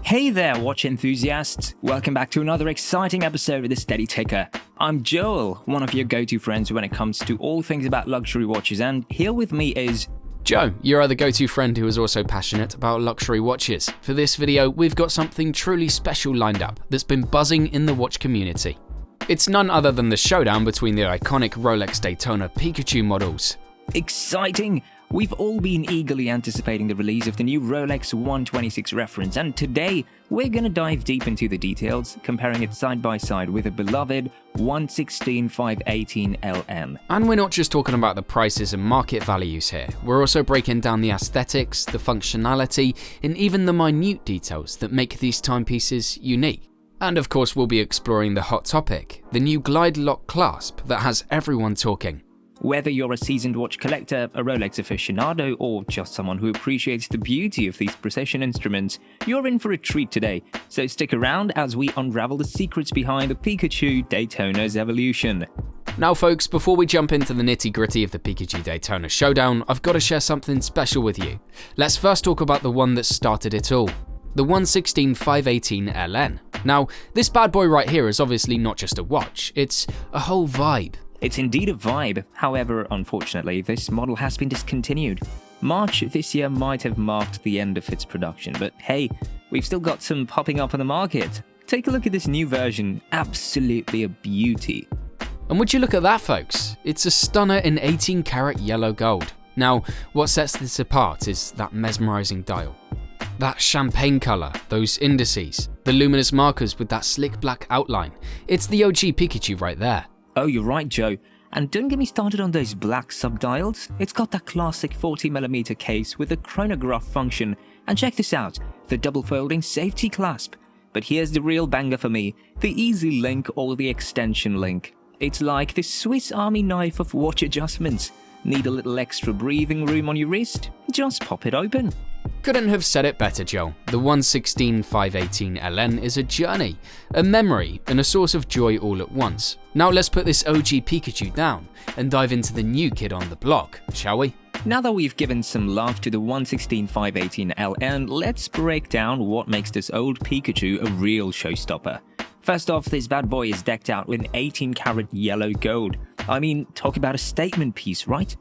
Hey there, watch enthusiasts! Welcome back to another exciting episode of The Steady Taker. I'm Joel, one of your go-to friends when it comes to all things about luxury watches, and here with me is Joe, your other go-to friend who is also passionate about luxury watches. For this video, we've got something truly special lined up that's been buzzing in the watch community. It's none other than the showdown between the iconic Rolex Daytona Pikachu models. exciting! We've all been eagerly anticipating the release of the new Rolex 126 reference, and today we're gonna dive deep into the details, comparing it side by side with the beloved 116-518 LN. And we're not just talking about the prices and market values here, we're also breaking down the aesthetics, the functionality, and even the minute details that make these timepieces unique. And of course we'll be exploring the hot topic, the new glide lock clasp that has everyone talking. Whether you're a seasoned watch collector, a Rolex aficionado, or just someone who appreciates the beauty of these precision instruments, you're in for a treat today, so stick around as we unravel the secrets behind the Pikachu Daytona's evolution. Now folks, before we jump into the nitty-gritty of the Pikachu Daytona showdown, I've got to share something special with you. Let's first talk about the one that started it all, the 116-518 LN. Now, this bad boy right here is obviously not just a watch, it's a whole vibe. It's indeed a vibe, however, unfortunately, this model has been discontinued. March this year might have marked the end of its production, but hey, we've still got some popping up on the market. Take a look at this new version, absolutely a beauty. And would you look at that folks, it's a stunner in 18 karat yellow gold. Now, what sets this apart is that mesmerizing dial. That champagne color, those indices, the luminous markers with that slick black outline, it's the OG Pikachu right there. Oh, you're right, Joe. And don't get me started on those black subdials. It's got that classic 40mm case with the chronograph function. And check this out, the double folding safety clasp. But here's the real banger for me, the easy link or the extension link. It's like the Swiss Army knife of watch adjustments. Need a little extra breathing room on your wrist? Just pop it open. Couldn't have said it better, Joe. The 116-518 LN is a journey, a memory, and a source of joy all at once. Now let's put this OG Pikachu down and dive into the new kid on the block, shall we? Now that we've given some love to the 116-518 LN, let's break down what makes this old Pikachu a real showstopper. First off, this bad boy is decked out with 18 karat yellow gold. I mean, talk about a statement piece, right?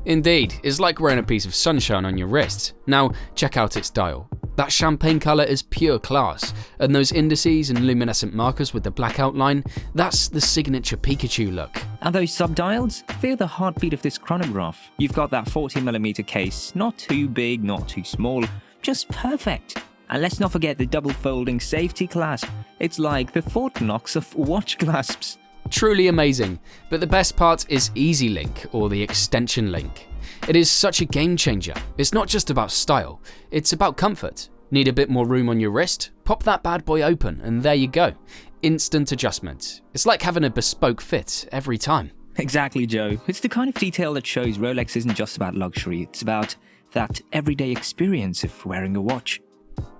Indeed, it's like wearing a piece of sunshine on your wrist. Now, check out its dial. That champagne color is pure class, and those indices and luminescent markers with the black outline, that's the signature Pikachu look. And those subdials? They're the heartbeat of this chronograph. You've got that 40mm case, not too big, not too small, just perfect. And let's not forget the double folding safety clasp. It's like the Fort Knox of watch clasps. Truly amazing, but the best part is Easy Link, or the extension link. It is such a game changer. It's not just about style, it's about comfort. Need a bit more room on your wrist? Pop that bad boy open and there you go. Instant adjustment. It's like having a bespoke fit every time. Exactly, Joe. It's the kind of detail that shows Rolex isn't just about luxury, it's about that everyday experience of wearing a watch.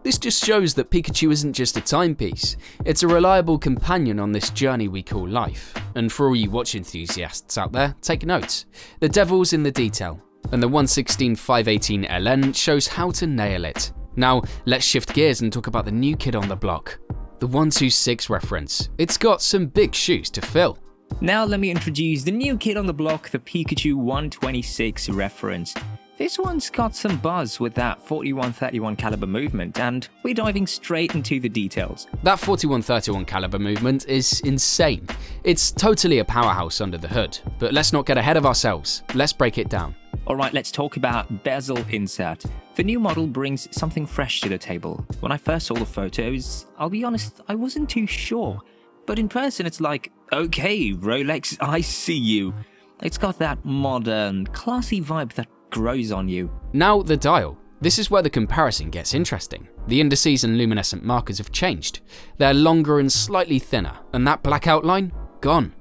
This just shows that Pikachu isn't just a timepiece, it's a reliable companion on this journey we call life. And for all you watch enthusiasts out there, take note. The devil's in the detail, and the 116-518 LN shows how to nail it. Now, let's shift gears and talk about the new kid on the block. The 126 reference. It's got some big shoes to fill. Now let me introduce the new kid on the block, the Pikachu 126 reference. This one's got some buzz with that 4131 caliber movement, and we're diving straight into the details. That 4131 caliber movement is insane. It's totally a powerhouse under the hood, but let's not get ahead of ourselves. Let's break it down. Alright, let's talk about bezel insert. The new model brings something fresh to the table. When I first saw the photos, I'll be honest, I wasn't too sure. But in person it's like, okay, Rolex, I see you. It's got that modern, classy vibe that grows on you. Now the dial. This is where the comparison gets interesting. The indices and luminescent markers have changed. They're longer and slightly thinner, and that black outline, gone.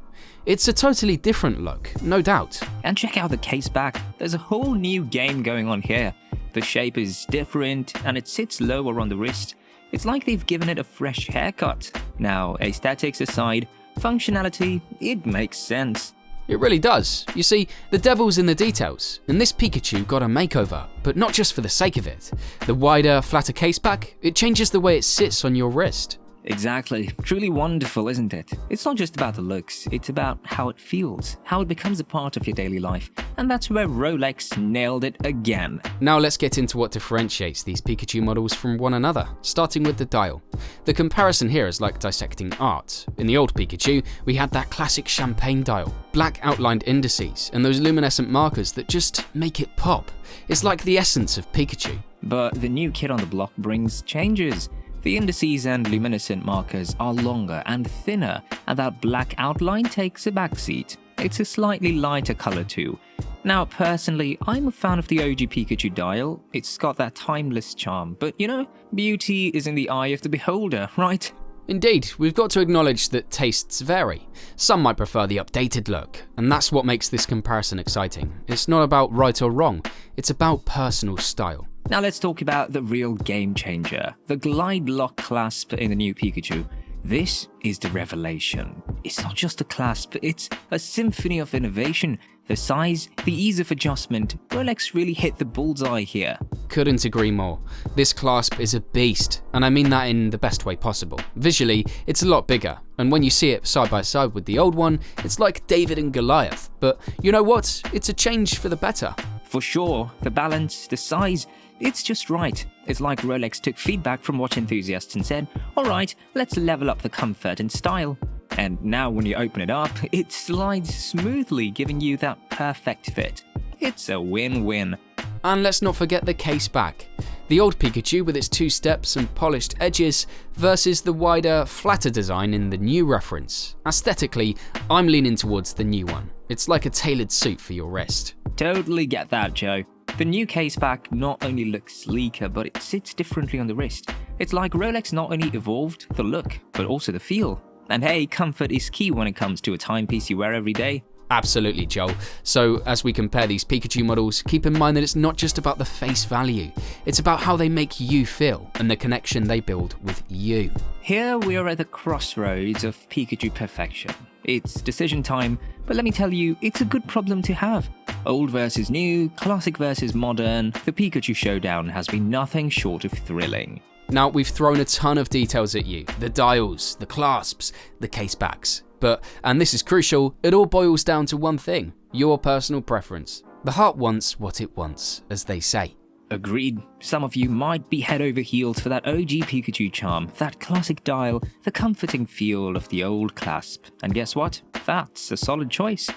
It's a totally different look, no doubt. And check out the case back. There's a whole new game going on here. The shape is different, and it sits lower on the wrist. It's like they've given it a fresh haircut. Now, aesthetics aside, functionality, it makes sense. It really does. You see, the devil's in the details, and this Pikachu got a makeover, but not just for the sake of it. The wider, flatter case back, it changes the way it sits on your wrist. Exactly. Truly wonderful, isn't it? It's not just about the looks, it's about how it feels, how it becomes a part of your daily life. And that's where Rolex nailed it again. Now let's get into what differentiates these Pikachu models from one another, starting with the dial. The comparison here is like dissecting art. In the old Pikachu, we had that classic champagne dial, black outlined indices, and those luminescent markers that just make it pop. It's like the essence of Pikachu. But the new kid on the block brings changes. The indices and luminescent markers are longer and thinner, and that black outline takes a backseat. It's a slightly lighter color too. Now, personally, I'm a fan of the OG Pikachu dial. It's got that timeless charm, but you know, beauty is in the eye of the beholder, right? Indeed, we've got to acknowledge that tastes vary. Some might prefer the updated look, and that's what makes this comparison exciting. It's not about right or wrong, it's about personal style. Now let's talk about the real game changer, the glide lock clasp in the new Pikachu. This is the revelation. It's not just a clasp, it's a symphony of innovation. The size, the ease of adjustment, Rolex really hit the bullseye here. Couldn't agree more. This clasp is a beast, and I mean that in the best way possible. Visually, it's a lot bigger, and when you see it side by side with the old one, it's like David and Goliath. But you know what? It's a change for the better. For sure, the balance, the size, it's just right. It's like Rolex took feedback from watch enthusiasts and said, alright, let's level up the comfort and style. And now when you open it up, it slides smoothly, giving you that perfect fit. It's a win-win. And let's not forget the case back. The old Pikachu with its 2 steps and polished edges versus the wider, flatter design in the new reference. Aesthetically, I'm leaning towards the new one. It's like a tailored suit for your wrist. Totally get that, Joe. The new case back not only looks sleeker, but it sits differently on the wrist. It's like Rolex not only evolved the look, but also the feel. And hey, comfort is key when it comes to a timepiece you wear every day. Absolutely, Joel. So as we compare these Pikachu models, keep in mind that it's not just about the face value. It's about how they make you feel and the connection they build with you. Here we are at the crossroads of Pikachu perfection. It's decision time, but let me tell you, it's a good problem to have. Old versus new, classic versus modern, the Pikachu showdown has been nothing short of thrilling. Now, we've thrown a ton of details at you. The dials, the clasps, the case backs. But, and this is crucial, it all boils down to one thing, your personal preference. The heart wants what it wants, as they say. Agreed. Some of you might be head over heels for that OG Pikachu charm, that classic dial, the comforting feel of the old clasp. And guess what? That's a solid choice.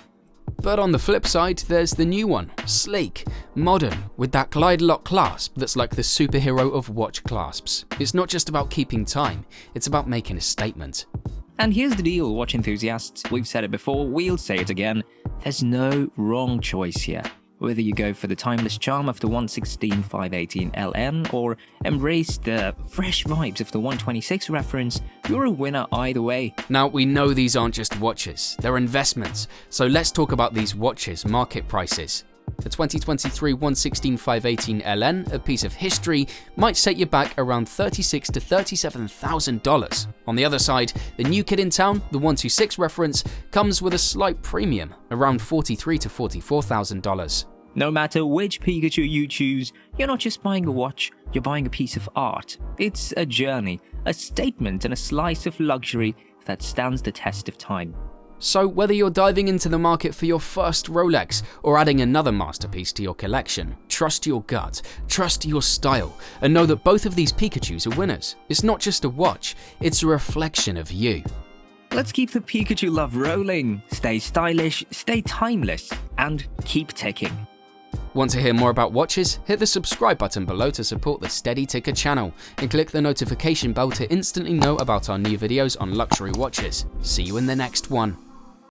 But on the flip side, there's the new one, sleek, modern, with that glide lock clasp that's like the superhero of watch clasps. It's not just about keeping time, it's about making a statement. And here's the deal, watch enthusiasts. We've said it before, we'll say it again. There's no wrong choice here. Whether you go for the timeless charm of the 116/518 LN or embrace the fresh vibes of the 126 reference, you're a winner either way. Now, we know these aren't just watches, they're investments. So let's talk about these watches' market prices. The 2023 116/518 LN, a piece of history, might set you back around $36,000 to $37,000. On the other side, the new kid in town, the 126 reference, comes with a slight premium, around $43,000 to $44,000. No matter which Pikachu you choose, you're not just buying a watch, you're buying a piece of art. It's a journey, a statement, and a slice of luxury that stands the test of time. So whether you're diving into the market for your first Rolex or adding another masterpiece to your collection, trust your gut, trust your style, and know that both of these Pikachus are winners. It's not just a watch, it's a reflection of you. Let's keep the Pikachu love rolling, stay stylish, stay timeless, and keep ticking. Want to hear more about watches? Hit the subscribe button below to support the Steady Ticker channel, and click the notification bell to instantly know about our new videos on luxury watches. See you in the next one.